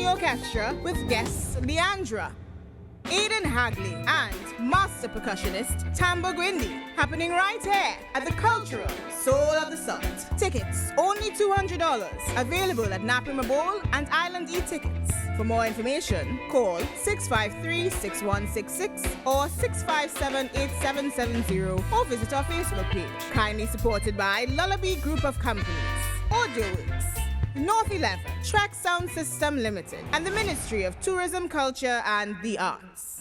the orchestra with guests Leandra, Aidan Hagley, and master percussionist Tamba Gwindi, happening right here at the Cultural Soul of the Summit. Tickets only $200, available at Naparima Bowl and Island E-Tickets. For more information, call 653-6166 or 657-8770 or visit our Facebook page. Kindly supported by Lullaby Group of Companies, AudioWorks, North 11, Track Sound System Limited, and the Ministry of Tourism, Culture and the Arts.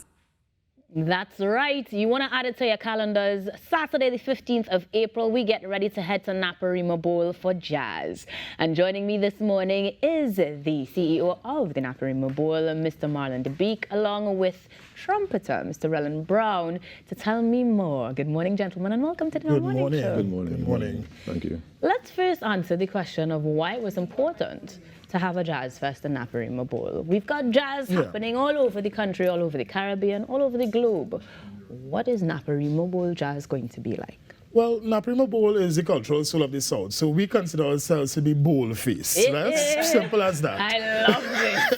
That's right. You want to add it to your calendars. Saturday, the 15th of April, we get ready to head to Naparima Bowl for jazz. And joining me this morning is the CEO of the Naparima Bowl, Mr. Marlon DeBeek, along with trumpeter, Mr. Relon Brown, to tell me more. Good morning, gentlemen, and welcome to the Morning Show. Good morning. Good morning. Thank you. Let's first answer the question of why it was important to have a jazz fest in Naparima Bowl. We've got jazz happening all over the country, all over the Caribbean, all over the globe. What is Naparima Bowl jazz going to be like? Well, Naparima Bowl is the cultural soul of the South, so we consider ourselves to be bowl face. That's simple as that. I love this.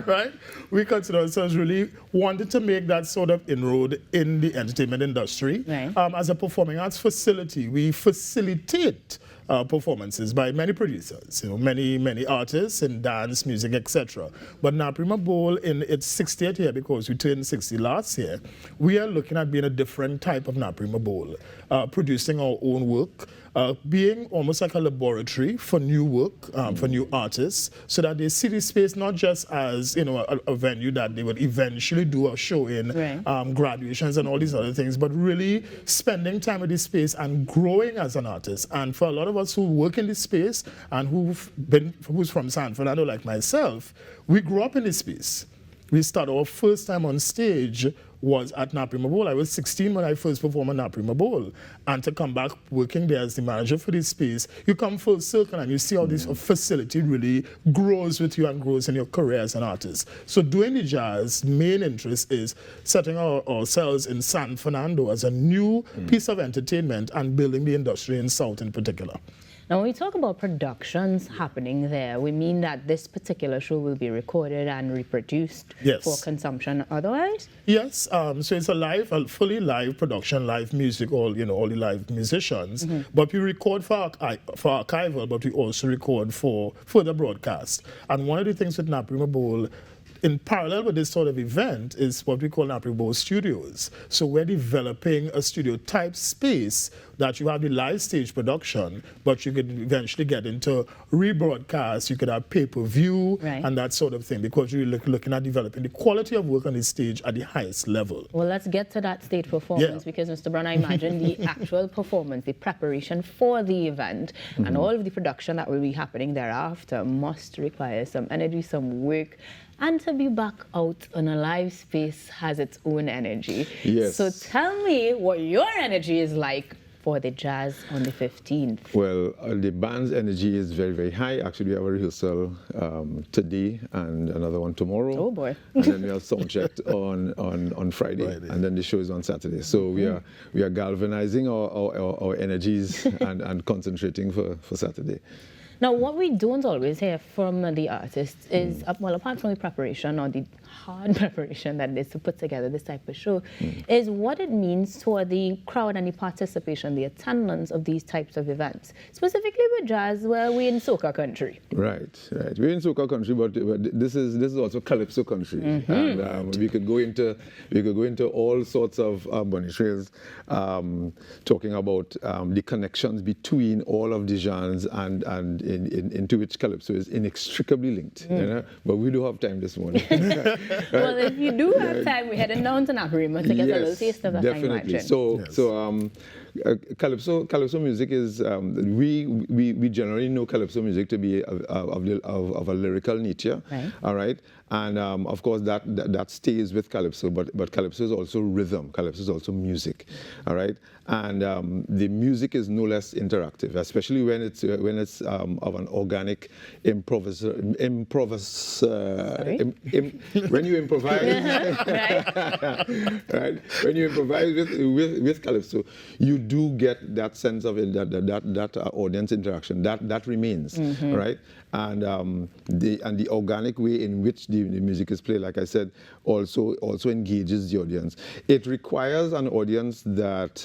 Right? We consider ourselves really wanting to make that sort of inroad in the entertainment industry. Right. As a performing arts facility, we facilitate performances by many producers, many artists in dance, music, etc. But Naparima Bowl, in its 60th year, because we turned 60 last year, we are looking at being a different type of Naparima Bowl, producing our own work, being almost like a laboratory for new work, for new artists, so that they see the space not just as a venue that they would eventually do a show in, graduations and all these other things, but really spending time with this space and growing as an artist. And for a lot of us who work in this space and who's from San Fernando like myself, we grew up in this space. We started our first time on stage was at Naparima Bowl. I was 16 when I first performed at Naparima Bowl. And to come back working there as the manager for this space, you come full circle and you see how this facility really grows with you and grows in your career as an artist. So doing the jazz, main interest is setting ourselves in San Fernando as a new piece of entertainment and building the industry in South in particular. Now, when we talk about productions happening there, we mean that this particular show will be recorded and reproduced for consumption otherwise? Yes, so it's a fully live production, live music, all the live musicians. But we record for archival, but we also record for further broadcast. And one of the things with Naparima Bowl, in parallel with this sort of event, is what we call Naparima Bowl Studios. So we're developing a studio type space that you have the live stage production, but you could eventually get into rebroadcast, you could have pay-per-view and that sort of thing, because you're looking at developing the quality of work on the stage at the highest level. Well, let's get to that stage performance, because Mr. Brown, I imagine the actual performance, the preparation for the event, and all of the production that will be happening thereafter must require some energy, some work. And to be back out on a live space has its own energy. Yes. So tell me what your energy is like for the jazz on the 15th. Well, the band's energy is very, very high. Actually, we have a rehearsal today and another one tomorrow. Oh boy. And then we have sound check on Friday, and then the show is on Saturday. So we are galvanizing our energies and concentrating for Saturday. Now, what we don't always hear from the artists is, well, apart from the preparation or the hard preparation that it is to put together this type of show, is what it means for the crowd and the participation, the attendance of these types of events, specifically with jazz, where we're in soca country. Right. We're in soca country, but this is also calypso country, and we could go into all sorts of bunny trails, talking about the connections between all of the genres and into which calypso is inextricably linked. But we do have time this morning. Well, if you do have time, we're heading down to Naparima to get a little taste of that. Definitely. So calypso music is we generally know calypso music to be of a lyrical nature. All right. And of course that stays with calypso, but calypso is also rhythm. Calypso is also music. All right. And the music is no less interactive, especially when it's of an organic when you improvise, right? When you improvise with calypso, you do get that sense of it, that audience interaction. That remains, right? And the organic way in which the music is played, like I said, also engages the audience. It requires an audience that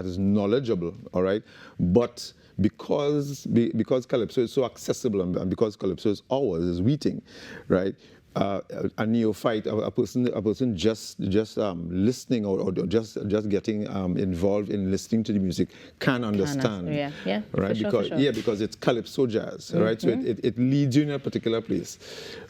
is knowledgeable, all right, but because Calypso is so accessible and because Calypso is ours, is wheating, right? A neophyte, a person just listening or just getting involved in listening to the music can understand, right? Because it's calypso jazz, right? So it leads you in a particular place,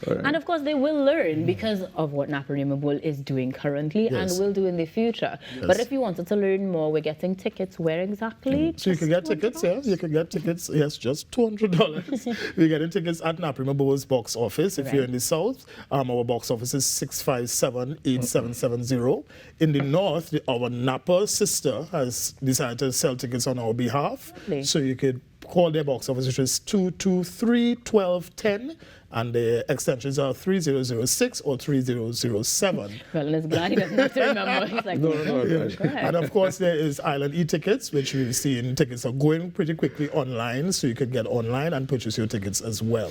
right? And of course they will learn because of what Naparima Bowl is doing currently and will do in the future. But if you wanted to learn more, we're getting tickets where exactly? So you can get tickets, you can get tickets, just $200. We're getting tickets at Naparima Bowl's box office if you're in the south. Our box office is 657-8770. In the north, our Napa sister has decided to sell tickets on our behalf. Lovely. So you could call their box office, which is 223-1210. And the extensions are 3006 or 3007. Well, it's glad he doesn't have to remember. He's like, No. And of course, there is Island e-tickets, which we've seen tickets are going pretty quickly online, so you can get online and purchase your tickets as well.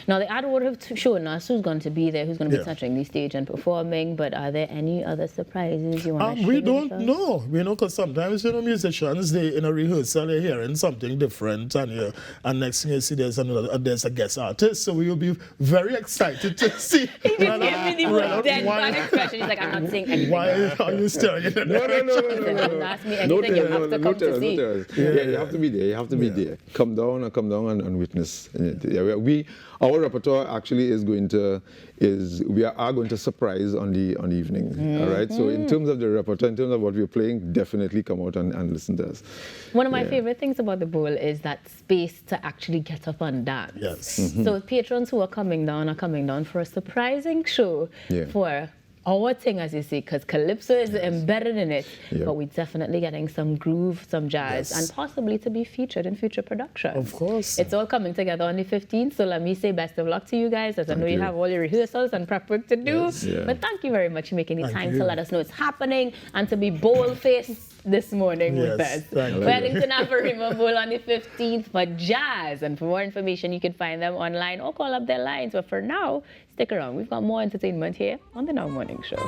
Now, the ad would have shown us who's going to be there, who's going to be touching the stage and performing, but are there any other surprises you want to share? We don't know. Because sometimes, musicians, they in a rehearsal, they're hearing something different, and next thing you see, there's a guest artist, so we will be very excited to see. He just gave me the most dead bad expression. He's like, I'm not saying anything. Why are you staring at No. Don't ask me anything. You have to come to see. You have to be there. You have to be there. Come down and witness. Our repertoire actually we are going to surprise on the evening. All right. So in terms of the repertoire, in terms of what we're playing, definitely come out and listen to us. One of my favorite things about the bowl is that space to actually get up and dance. Yes. So patrons who are coming down for a surprising show for our thing, as you see, because Calypso is embedded in it, but we're definitely getting some groove, some jazz, and possibly to be featured in future productions. Of course. It's all coming together on the 15th, so let me say best of luck to you guys, as I know you have all your rehearsals and prep work to do. But thank you very much for making the time to let us know it's happening and to be bold-faced this morning with us. We're heading to Naparima Bowl on the 15th for jazz, and for more information, you can find them online or call up their lines. But for now, stick around. We've got more entertainment here on the Now Morning Show.